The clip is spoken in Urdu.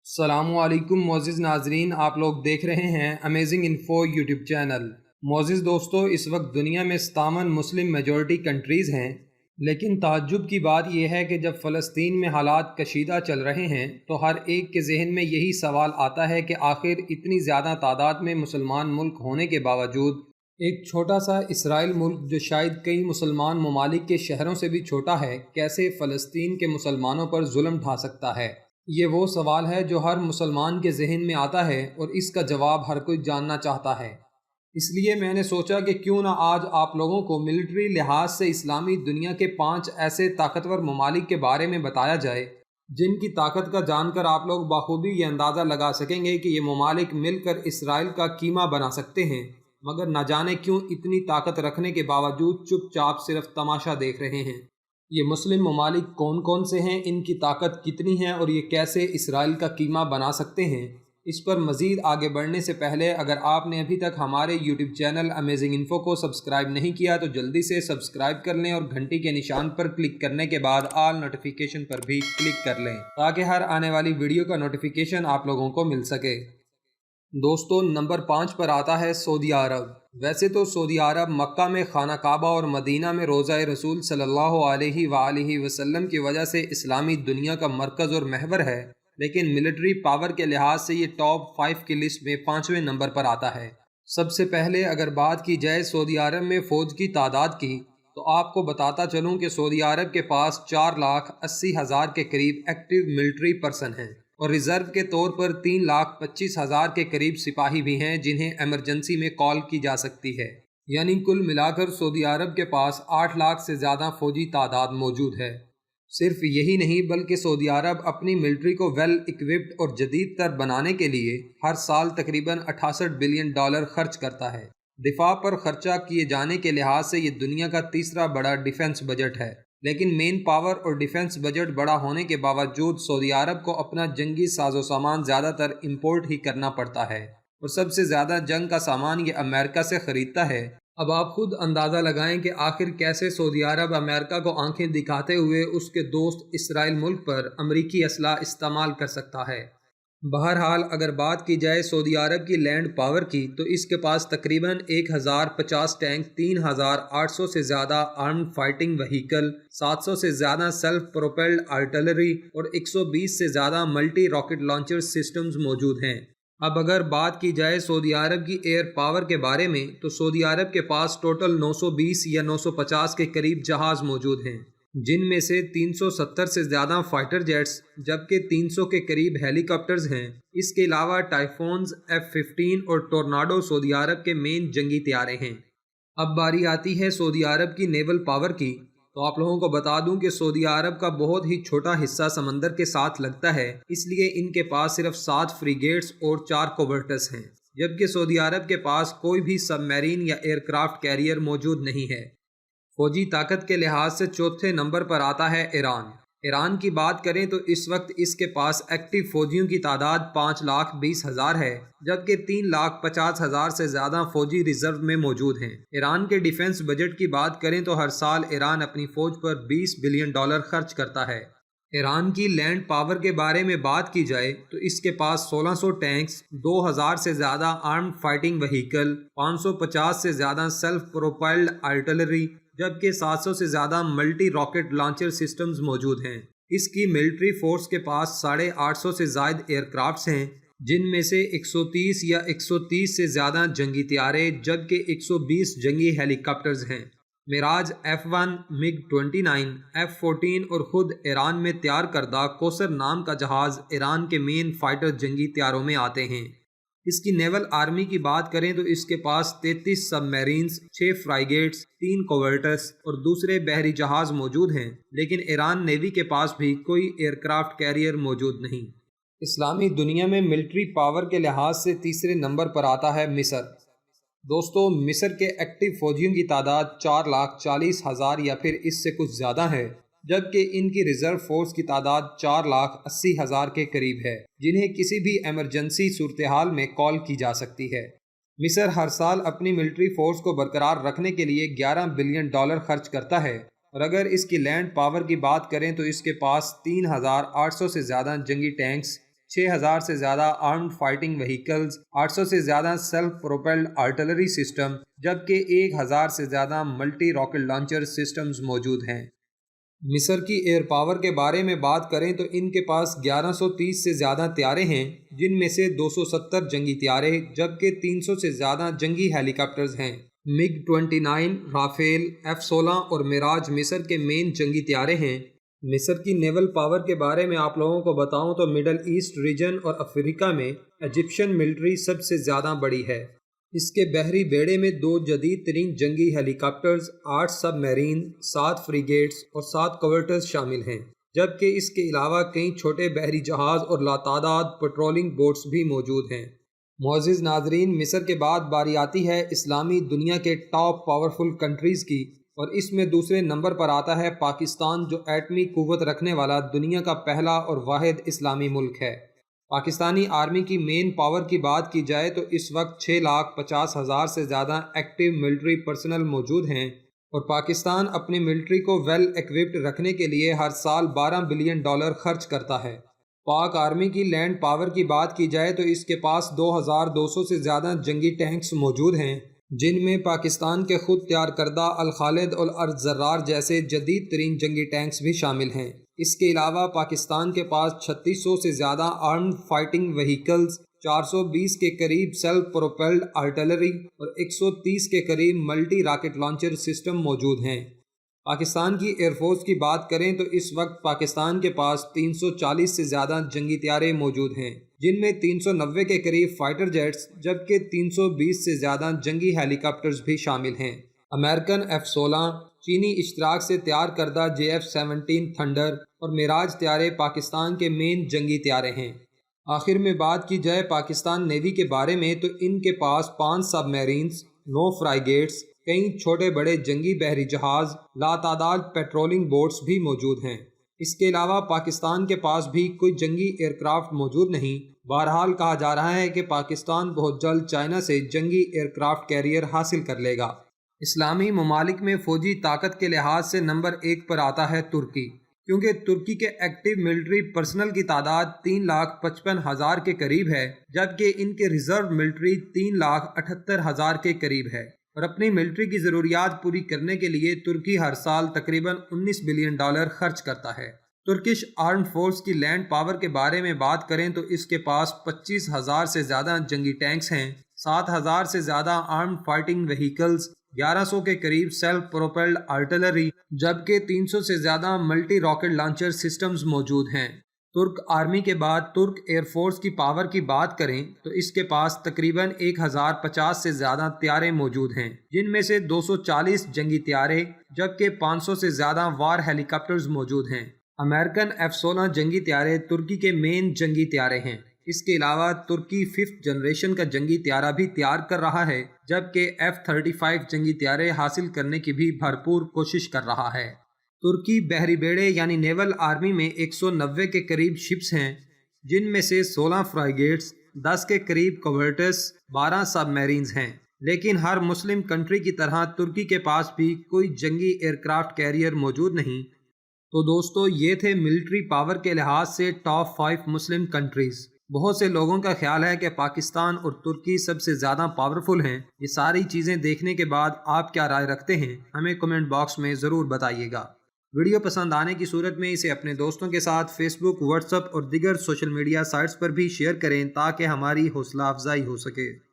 السلام علیکم معزز ناظرین، آپ لوگ دیکھ رہے ہیں امیزنگ انفو یوٹیوب چینل۔ معزز دوستو، اس وقت دنیا میں 57 مسلم میجورٹی کنٹریز ہیں، لیکن تعجب کی بات یہ ہے کہ جب فلسطین میں حالات کشیدہ چل رہے ہیں تو ہر ایک کے ذہن میں یہی سوال آتا ہے کہ آخر اتنی زیادہ تعداد میں مسلمان ملک ہونے کے باوجود ایک چھوٹا سا اسرائیل ملک جو شاید کئی مسلمان ممالک کے شہروں سے بھی چھوٹا ہے، کیسے فلسطین کے مسلمانوں پر ظلم ڈھا سکتا ہے؟ یہ وہ سوال ہے جو ہر مسلمان کے ذہن میں آتا ہے اور اس کا جواب ہر کوئی جاننا چاہتا ہے۔ اس لیے میں نے سوچا کہ کیوں نہ آج آپ لوگوں کو ملٹری لحاظ سے اسلامی دنیا کے 5 ایسے طاقتور ممالک کے بارے میں بتایا جائے جن کی طاقت کا جان کر آپ لوگ بخوبی یہ اندازہ لگا سکیں گے کہ یہ ممالک مل کر اسرائیل کا کیما بنا سکتے ہیں، مگر نہ جانے کیوں اتنی طاقت رکھنے کے باوجود چپ چاپ صرف تماشا دیکھ رہے ہیں۔ یہ مسلم ممالک کون کون سے ہیں، ان کی طاقت کتنی ہے اور یہ کیسے اسرائیل کا کیما بنا سکتے ہیں؟ اس پر مزید آگے بڑھنے سے پہلے اگر آپ نے ابھی تک ہمارے یوٹیوب چینل امیزنگ انفو کو سبسکرائب نہیں کیا تو جلدی سے سبسکرائب کر لیں اور گھنٹی کے نشان پر کلک کرنے کے بعد آل نوٹیفیکیشن پر بھی کلک کر لیں تاکہ ہر آنے والی ویڈیو کا نوٹیفیکیشن آپ لوگوں کو مل سکے۔ دوستو، نمبر 5 پر آتا ہے سعودی عرب۔ ویسے تو سعودی عرب مکہ میں خانہ کعبہ اور مدینہ میں روضہ رسول صلی اللہ علیہ وآلہ وسلم کی وجہ سے اسلامی دنیا کا مرکز اور محور ہے، لیکن ملٹری پاور کے لحاظ سے یہ ٹاپ 5 کی لسٹ میں 5ویں نمبر پر آتا ہے۔ سب سے پہلے اگر بات کی جائے سعودی عرب میں فوج کی تعداد کی، تو آپ کو بتاتا چلوں کہ سعودی عرب کے پاس 4,80,000 کے قریب ایکٹیو ملٹری پرسن ہیں، اور ریزرو کے طور پر 3,25,000 کے قریب سپاہی بھی ہیں جنہیں ایمرجنسی میں کال کی جا سکتی ہے۔ یعنی کل ملا کر سعودی عرب کے پاس 8 لاکھ سے زیادہ فوجی تعداد موجود ہے۔ صرف یہی نہیں بلکہ سعودی عرب اپنی ملٹری کو ویل اکوپڈ اور جدید تر بنانے کے لیے ہر سال تقریباً $68 بلین خرچ کرتا ہے۔ دفاع پر خرچہ کیے جانے کے لحاظ سے یہ دنیا کا تیسرا بڑا ڈیفنس بجٹ ہے، لیکن مین پاور اور ڈیفنس بجٹ بڑا ہونے کے باوجود سعودی عرب کو اپنا جنگی ساز و سامان زیادہ تر امپورٹ ہی کرنا پڑتا ہے، اور سب سے زیادہ جنگ کا سامان یہ امریکہ سے خریدتا ہے۔ اب آپ خود اندازہ لگائیں کہ آخر کیسے سعودی عرب امریکہ کو آنکھیں دکھاتے ہوئے اس کے دوست اسرائیل ملک پر امریکی اسلحہ استعمال کر سکتا ہے۔ بہرحال اگر بات کی جائے سعودی عرب کی لینڈ پاور کی، تو اس کے پاس تقریباً 1050 ٹینک، 3800 سے زیادہ آرمڈ فائٹنگ وہیکل، 700 سے زیادہ سیلف پروپیلڈ آرٹلری اور 120 سے زیادہ ملٹی راکٹ لانچر سسٹمز موجود ہیں۔ اب اگر بات کی جائے سعودی عرب کی ایئر پاور کے بارے میں، تو سعودی عرب کے پاس ٹوٹل 920 یا 950 کے قریب جہاز موجود ہیں، جن میں سے 370 سے زیادہ فائٹر جیٹس جبکہ 300 کے قریب ہیلی کاپٹرز ہیں۔ اس کے علاوہ ٹائفونز، F-15 اور ٹورناڈو سعودی عرب کے مین جنگی طیارے ہیں۔ اب باری آتی ہے سعودی عرب کی نیول پاور کی، تو آپ لوگوں کو بتا دوں کہ سعودی عرب کا بہت ہی چھوٹا حصہ سمندر کے ساتھ لگتا ہے، اس لیے ان کے پاس صرف 7 فریگیٹس اور 4 کوورٹس ہیں، جبکہ سعودی عرب کے پاس کوئی بھی سب میرین یا ایئر کرافٹ کیریئر موجود نہیں ہے۔ فوجی طاقت کے لحاظ سے چوتھے نمبر پر آتا ہے ایران۔ ایران کی بات کریں تو اس وقت اس کے پاس ایکٹیو فوجیوں کی تعداد 5,20,000 ہے، جبکہ 3,50,000 سے زیادہ فوجی ریزرو میں موجود ہیں۔ ایران کے ڈیفنس بجٹ کی بات کریں تو ہر سال ایران اپنی فوج پر $20 بلین خرچ کرتا ہے۔ ایران کی لینڈ پاور کے بارے میں بات کی جائے تو اس کے پاس 1600 ٹینکس، 2000 سے زیادہ آرمڈ فائٹنگ وہیکل، 550 سے زیادہ سیلف پروپیلڈ آرٹلری، جبکہ 700 سے زیادہ ملٹی راکٹ لانچر سسٹمز موجود ہیں۔ اس کی ملٹری فورس کے پاس 850 سے زائد ایئر کرافٹس ہیں، جن میں سے 130 یا 130 سے زیادہ جنگی طیارے جبکہ 120 جنگی ہیلی کاپٹرز ہیں۔ میراج F-1، MiG-29، F-14 اور خود ایران میں تیار کردہ کوثر نام کا جہاز ایران کے مین فائٹر جنگی طیاروں میں آتے ہیں۔ اس کی نیول آرمی کی بات کریں تو اس کے پاس 33 سب میرینز، 6 فرائیگیٹس، 3 کوورٹس اور دوسرے بحری جہاز موجود ہیں، لیکن ایران نیوی کے پاس بھی کوئی ایئر کرافٹ کیریئر موجود نہیں۔ اسلامی دنیا میں ملٹری پاور کے لحاظ سے تیسرے نمبر پر آتا ہے مصر۔ دوستو، مصر کے ایکٹیو فوجیوں کی تعداد 4,40,000 یا پھر اس سے کچھ زیادہ ہے، جبکہ ان کی ریزرو فورس کی تعداد 4,80,000 کے قریب ہے، جنہیں کسی بھی ایمرجنسی صورتحال میں کال کی جا سکتی ہے۔ مصر ہر سال اپنی ملٹری فورس کو برقرار رکھنے کے لیے $11 بلین خرچ کرتا ہے، اور اگر اس کی لینڈ پاور کی بات کریں تو اس کے پاس 3,800 سے زیادہ جنگی ٹینکس، 6,000 سے زیادہ آرمڈ فائٹنگ وہیکلز، 800 سے زیادہ سیلف پروپیلڈ آرٹلری سسٹم، جبکہ 1,000 سے زیادہ ملٹی راکٹ لانچر سسٹمز موجود ہیں۔ مصر کی ایئر پاور کے بارے میں بات کریں تو ان کے پاس 1130 سے زیادہ طیارے ہیں، جن میں سے 270 جنگی طیارے جبکہ 300 سے زیادہ جنگی ہیلی کاپٹرز ہیں۔ MiG 29، رافیل، F-16 اور میراج مصر کے مین جنگی طیارے ہیں۔ مصر کی نیول پاور کے بارے میں آپ لوگوں کو بتاؤں تو مڈل ایسٹ ریجن اور افریقہ میں ایجپشن ملٹری سب سے زیادہ بڑی ہے۔ اس کے بحری بیڑے میں 2 جدید ترین جنگی ہیلی کاپٹرز، 8 سب میرین، 7 فریگیٹس اور 7 کوورٹرز شامل ہیں، جبکہ اس کے علاوہ کئی چھوٹے بحری جہاز اور لاتعداد پیٹرولنگ بوٹس بھی موجود ہیں۔ معزز ناظرین، مصر کے بعد باری آتی ہے اسلامی دنیا کے ٹاپ پاورفل کنٹریز کی، اور اس میں دوسرے نمبر پر آتا ہے پاکستان، جو ایٹمی قوت رکھنے والا دنیا کا پہلا اور واحد اسلامی ملک ہے۔ پاکستانی آرمی کی مین پاور کی بات کی جائے تو اس وقت 6,50,000 سے زیادہ ایکٹیو ملٹری پرسنل موجود ہیں، اور پاکستان اپنی ملٹری کو ویل ایکوپڈ رکھنے کے لیے ہر سال $12 بلین خرچ کرتا ہے۔ پاک آرمی کی لینڈ پاور کی بات کی جائے تو اس کے پاس 2,200 سے زیادہ جنگی ٹینکس موجود ہیں، جن میں پاکستان کے خود تیار کردہ الخالد اور الزرار جیسے جدید ترین جنگی ٹینکس بھی شامل ہیں۔ اس کے علاوہ پاکستان کے پاس 3600 سے زیادہ آرمڈ فائٹنگ وہیکلز، 420 کے قریب سیلف پروپیلڈ آرٹلری اور 130 کے قریب ملٹی راکٹ لانچر سسٹم موجود ہیں۔ پاکستان کی ایئر فورس کی بات کریں تو اس وقت پاکستان کے پاس 340 سے زیادہ جنگی طیارے موجود ہیں، جن میں 390 کے قریب فائٹر جیٹس جبکہ 320 سے زیادہ جنگی ہیلی کاپٹرز بھی شامل ہیں۔ امریکن F-16، چینی اشتراک سے تیار کردہ JF-17 تھنڈر اور میراج طیارے پاکستان کے مین جنگی طیارے ہیں۔ آخر میں بات کی جائے پاکستان نیوی کے بارے میں تو ان کے پاس 5 سب میرینز، 9 فرائیگیٹس، کئی چھوٹے بڑے جنگی بحری جہاز، لاتعداد پیٹرولنگ بوٹس بھی موجود ہیں۔ اس کے علاوہ پاکستان کے پاس بھی کوئی جنگی ایئر کرافٹ موجود نہیں۔ بہرحال کہا جا رہا ہے کہ پاکستان بہت جلد چائنا سے جنگی ایئر کرافٹ کیریئر حاصل کر لے گا۔ اسلامی ممالک میں فوجی طاقت کے لحاظ سے نمبر 1 پر آتا ہے ترکی، کیونکہ ترکی کے ایکٹیو ملٹری پرسنل کی تعداد 3,55,000 کے قریب ہے، جبکہ ان کے ریزرو ملٹری 3,78,000 کے قریب ہے، اور اپنی ملٹری کی ضروریات پوری کرنے کے لیے ترکی ہر سال تقریباً $19 بلین خرچ کرتا ہے۔ ترکش آرمڈ فورس کی لینڈ پاور کے بارے میں بات کریں تو اس کے پاس 25,000 سے زیادہ جنگی ٹینکس ہیں، 7,000 سے زیادہ آرمڈ فائٹنگ وہیکلز، 1100 کے قریب سیلف پروپیلڈ آرٹلری، جبکہ 300 سے زیادہ ملٹی راکٹ لانچر سسٹمز موجود ہیں۔ ترک آرمی کے بعد ترک ایئر فورس کی پاور کی بات کریں تو اس کے پاس تقریباً 1,050 سے زیادہ طیارے موجود ہیں، جن میں سے 240 جنگی طیارے جبکہ 500 سے زیادہ وار ہیلی کاپٹرز موجود ہیں۔ امریکن F-16 جنگی طیارے ترکی کے مین جنگی طیارے ہیں۔ اس کے علاوہ ترکی 5th جنریشن کا جنگی طیارہ بھی تیار کر رہا ہے، جبکہ F-35 جنگی طیارے حاصل کرنے کی بھی بھرپور کوشش کر رہا ہے۔ ترکی بحری بیڑے یعنی نیول آرمی میں 190 کے قریب شپس ہیں، جن میں سے 16 فرائیگیٹس، 10 کے قریب کوورٹس، 12 سب میرینز ہیں، لیکن ہر مسلم کنٹری کی طرح ترکی کے پاس بھی کوئی جنگی ایئر کرافٹ کیریئر موجود نہیں۔ تو دوستو، یہ تھے ملٹری پاور کے لحاظ سے ٹاپ 5 مسلم کنٹریز۔ بہت سے لوگوں کا خیال ہے کہ پاکستان اور ترکی سب سے زیادہ پاورفل ہیں۔ یہ ساری چیزیں دیکھنے کے بعد آپ کیا رائے رکھتے ہیں؟ ہمیں کمنٹ باکس میں ضرور بتائیے گا۔ ویڈیو پسند آنے کی صورت میں اسے اپنے دوستوں کے ساتھ فیس بک، واٹس ایپ اور دیگر سوشل میڈیا سائٹس پر بھی شیئر کریں تاکہ ہماری حوصلہ افزائی ہو سکے۔